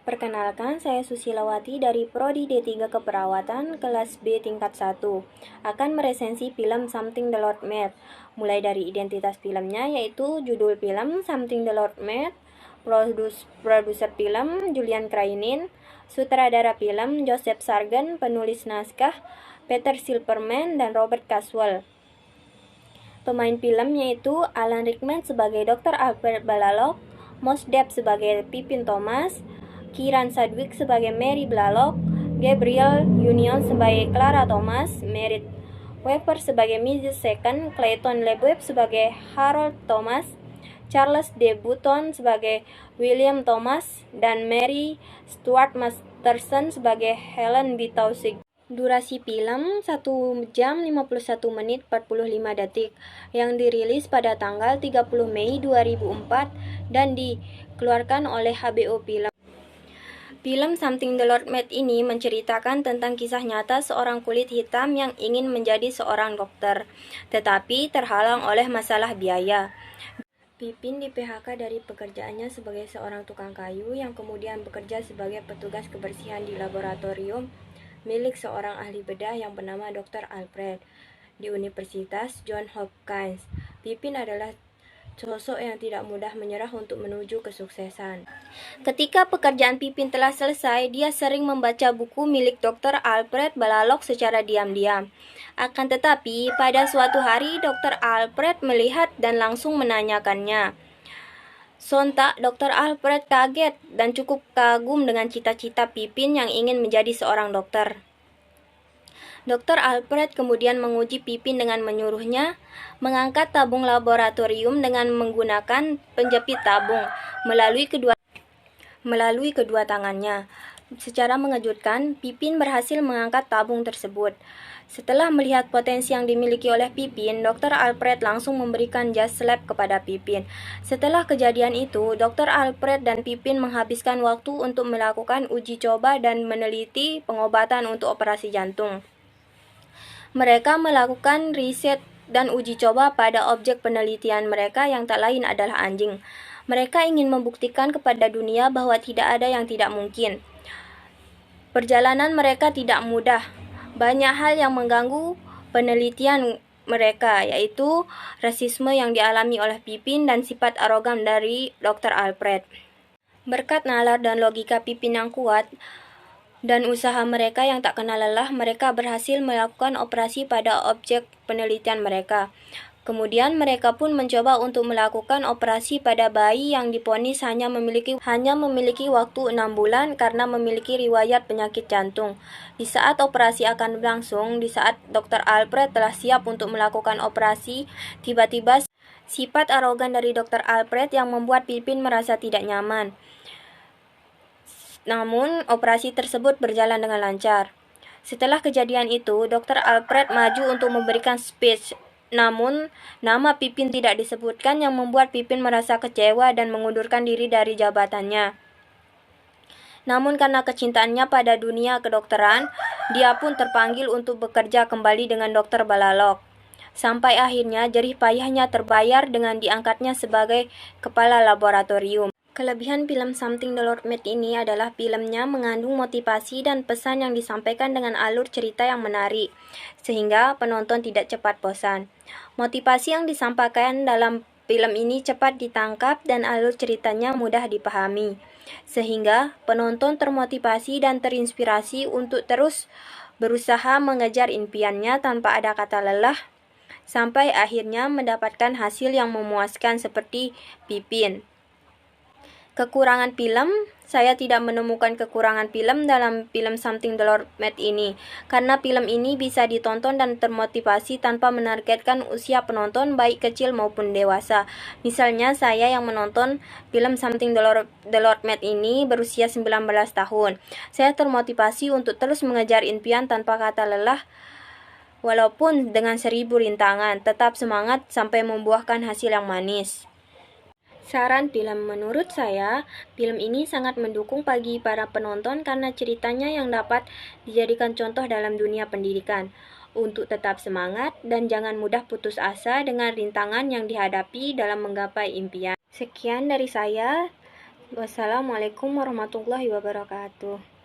Perkenalkan, saya Susilawati dari Prodi D3 Keperawatan kelas B tingkat 1. Akan meresensi film Something the Lord Made. Mulai dari identitas filmnya yaitu judul film Something the Lord Made, produser film Julian Crainin, sutradara film Joseph Sargent, penulis naskah Peter Silverman dan Robert Caswell. Pemain film yaitu Alan Rickman sebagai Dr. Alfred Blaylock, Mos Def sebagai Pippin Thomas, Kieran Sedgwick sebagai Mary Blaylock, Gabrielle Union sebagai Clara Thomas, Merit Weaver sebagai Mrs. Second, Clayton LeBoeuf sebagai Harold Thomas, Charles D. Button sebagai William Thomas, dan Mary Stuart Masterson sebagai Helen B. Taussig. Durasi film 1 jam 51 menit 45 detik yang dirilis pada tanggal 30 Mei 2004 dan dikeluarkan oleh HBO Film. Film Something the Lord Made ini menceritakan tentang kisah nyata seorang kulit hitam yang ingin menjadi seorang dokter, tetapi terhalang oleh masalah biaya. Pippin di PHK dari pekerjaannya sebagai seorang tukang kayu yang kemudian bekerja sebagai petugas kebersihan di laboratorium milik seorang ahli bedah yang bernama Dr. Alfred di Universitas Johns Hopkins. Pippin adalah sosok yang tidak mudah menyerah untuk menuju kesuksesan. Ketika pekerjaan Pippin telah selesai, dia sering membaca buku milik Dr. Alfred Blaylock secara diam-diam. Akan tetapi, pada suatu hari Dr. Alfred melihat dan langsung menanyakannya. Sontak, Dr. Alfred kaget dan cukup kagum dengan cita-cita Pippin yang ingin menjadi seorang dokter. Dr. Alfred kemudian menguji Pippin dengan menyuruhnya mengangkat tabung laboratorium dengan menggunakan penjepit tabung melalui kedua tangannya. Secara mengejutkan, Pippin berhasil mengangkat tabung tersebut. Setelah melihat potensi yang dimiliki oleh Pippin, Dr. Alfred langsung memberikan jas lab kepada Pippin. Setelah kejadian itu, Dr. Alfred dan Pippin menghabiskan waktu untuk melakukan uji coba dan meneliti pengobatan untuk operasi jantung. Mereka melakukan riset dan uji coba pada objek penelitian mereka yang tak lain adalah anjing. Mereka ingin membuktikan kepada dunia bahwa tidak ada yang tidak mungkin. Perjalanan mereka tidak mudah. Banyak hal yang mengganggu penelitian mereka, yaitu rasisme yang dialami oleh Pippin dan sifat arogan dari Dr. Alfred. Berkat nalar dan logika Pippin yang kuat dan usaha mereka yang tak kenal lelah, mereka berhasil melakukan operasi pada objek penelitian mereka. Kemudian mereka pun mencoba untuk melakukan operasi pada bayi yang divonis hanya memiliki waktu 6 bulan karena memiliki riwayat penyakit jantung. Di saat operasi akan berlangsung, di saat Dr. Alfred telah siap untuk melakukan operasi, tiba-tiba sifat arogan dari Dr. Alfred yang membuat Pippin merasa tidak nyaman. Namun, operasi tersebut berjalan dengan lancar. Setelah kejadian itu, Dr. Alfred maju untuk memberikan speech. Namun, nama Pippin tidak disebutkan yang membuat Pippin merasa kecewa dan mengundurkan diri dari jabatannya. Namun karena kecintaannya pada dunia kedokteran, dia pun terpanggil untuk bekerja kembali dengan Dr. Blaylock. Sampai akhirnya jerih payahnya terbayar dengan diangkatnya sebagai kepala laboratorium. Kelebihan film Something the Lord Made ini adalah filmnya mengandung motivasi dan pesan yang disampaikan dengan alur cerita yang menarik, sehingga penonton tidak cepat bosan. Motivasi yang disampaikan dalam film ini cepat ditangkap dan alur ceritanya mudah dipahami, sehingga penonton termotivasi dan terinspirasi untuk terus berusaha mengejar impiannya tanpa ada kata lelah, sampai akhirnya mendapatkan hasil yang memuaskan seperti Pippin. Kekurangan film, saya tidak menemukan kekurangan film dalam film Something the Lord Made ini, karena film ini bisa ditonton dan termotivasi tanpa menargetkan usia penonton baik kecil maupun dewasa. Misalnya saya yang menonton film Something the Lord Made ini berusia 19 tahun. Saya termotivasi untuk terus mengejar impian tanpa kata lelah, walaupun dengan 1000 rintangan, tetap semangat sampai membuahkan hasil yang manis. Saran film, menurut saya, film ini sangat mendukung bagi para penonton karena ceritanya yang dapat dijadikan contoh dalam dunia pendidikan. Untuk tetap semangat dan jangan mudah putus asa dengan rintangan yang dihadapi dalam menggapai impian. Sekian dari saya. Wassalamualaikum warahmatullahi wabarakatuh.